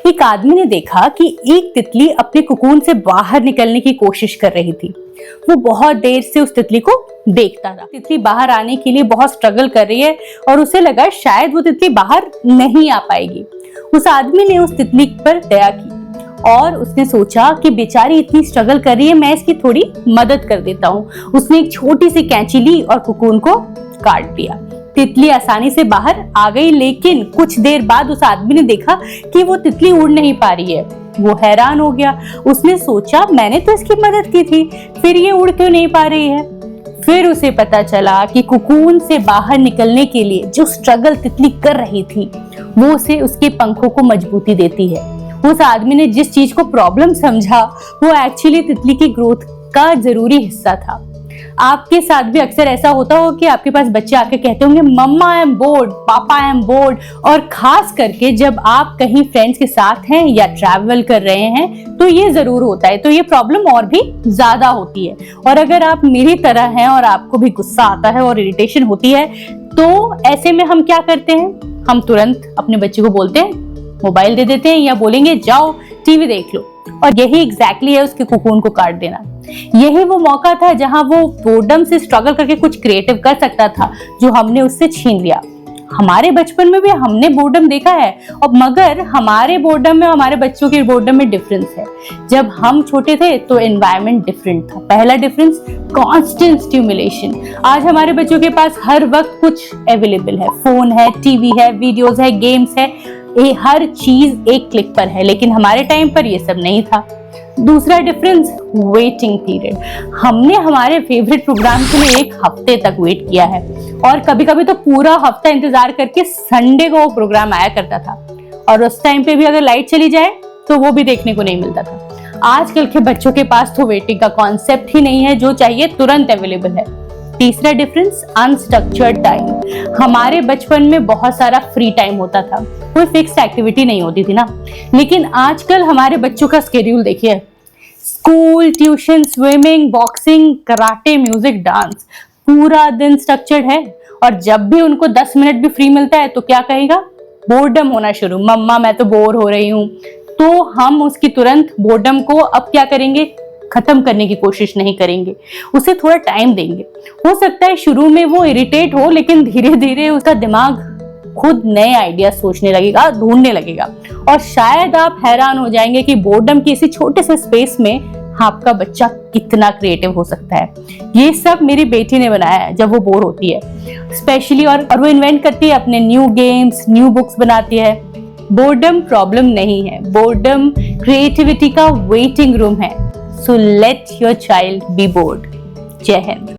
एक आदमी ने देखा कि एक तितली अपने कोकून से बाहर निकलने की कोशिश कर रही थी। वो बहुत देर से उस तितली को देखता रहा। तितली बाहर आने के लिए बहुत स्ट्रगल कर रही है और उसे लगा शायद वो तितली बाहर नहीं आ पाएगी। उस आदमी ने उस तितली पर दया की और उसने सोचा कि बेचारी इतनी स्ट्रगल कर रही है, मैं इसकी थोड़ी मदद कर देता हूँ। उसने एक छोटी सी कैंची ली और कोकून को काट दिया। तितली आसानी से बाहर आ गई, लेकिन कुछ देर बाद उस आदमी ने देखा कि वो तितली उड़ नहीं पा रही है। वो हैरान हो गया। उसने सोचा मैंने तो इसकी मदद की थी, फिर ये उड़ क्यों नहीं पा रही है। फिर उसे पता चला कि कोकून से बाहर निकलने के लिए जो स्ट्रगल तितली कर रही थी वो उसे उसके पंखों को मजबूती देती है। उस आदमी ने जिस चीज को प्रॉब्लम समझा वो एक्चुअली तितली की ग्रोथ का जरूरी हिस्सा था। आपके साथ भी अक्सर ऐसा होता हो कि आपके पास बच्चे आके कहते होंगे मम्मा आई एम बोर्ड, पापा आई एम बोर्ड। और खास करके जब आप कहीं फ्रेंड्स के साथ हैं या ट्रैवल कर रहे हैं तो ये जरूर होता है, तो ये प्रॉब्लम और भी ज्यादा होती है। और अगर आप मेरी तरह हैं और आपको भी गुस्सा आता है और इरिटेशन होती है तो ऐसे में हम क्या करते हैं, हम तुरंत अपने बच्चे को बोलते हैं मोबाइल दे देते हैं या बोलेंगे जाओ टीवी देख लो। और यही एग्जैक्टली है उसके कोकून को काट देना। यही वो मौका था जहां वो बोर्डम से स्ट्रगल करके कुछ क्रिएटिव कर सकता था जो हमने उससे छीन लिया। हमारे बचपन में भी हमने बोर्डम देखा है, और मगर हमारे बोर्डम में हमारे बच्चों के बोर्डम में डिफरेंस है। जब हम छोटे थे तो एनवायरनमेंट डिफरेंट था। पहला डिफरेंस कांस्टेंट स्टिमुलेशन। आज हमारे बच्चों के पास हर वक्त कुछ अवेलेबल है, फोन है, टीवी है, वीडियोस है, गेम्स है, ये हर चीज एक क्लिक पर है। लेकिन हमारे टाइम पर ये सब नहीं था। दूसरा डिफरेंस वेटिंग पीरियड। हमने हमारे फेवरेट प्रोग्राम के लिए एक हफ्ते तक वेट किया है, और कभी कभी तो पूरा हफ्ता इंतजार करके संडे को वो प्रोग्राम आया करता था। और उस टाइम पे भी अगर लाइट चली जाए तो वो भी देखने को नहीं मिलता था। आजकल के बच्चों के पास तो वेटिंग का कॉन्सेप्ट ही नहीं है, जो चाहिए तुरंत अवेलेबल है। तीसरा डिफरेंस अनस्ट्रक्चर्ड टाइम। हमारे बचपन में बहुत सारा फ्री टाइम होता था, कोई फिक्स एक्टिविटी नहीं होती थी ना। लेकिन आजकल हमारे बच्चों का स्केड्यूल देखिए, school, tuition, swimming, boxing, karate, music, dance, पूरा दिन स्ट्रक्चर्ड है। और जब भी उनको 10 मिनट भी फ्री मिलता है तो क्या कहेगा, बोर्डम होना शुरू, मम्मा मैं तो बोर हो रही हूँ। तो हम उसकी तुरंत बोर्डम को अब क्या करेंगे, खत्म करने की कोशिश नहीं करेंगे, उसे थोड़ा टाइम देंगे। हो सकता है शुरू में वो इरिटेट हो, लेकिन धीरे धीरे उसका दिमाग खुद नए आइडिया सोचने लगेगा, ढूंढने लगेगा। और शायद आप हैरान हो जाएंगे कि बोर्डम की इसी छोटे से स्पेस में आपका बच्चा कितना क्रिएटिव हो सकता है। ये सब मेरी बेटी ने बनाया है जब वो बोर होती है स्पेशली, और वो इन्वेंट करती है अपने न्यू गेम्स, न्यू बुक्स बनाती है। बोर्डम प्रॉब्लम नहीं है, बोर्डम क्रिएटिविटी का वेटिंग रूम है। So let your child be bored. जय हिंद।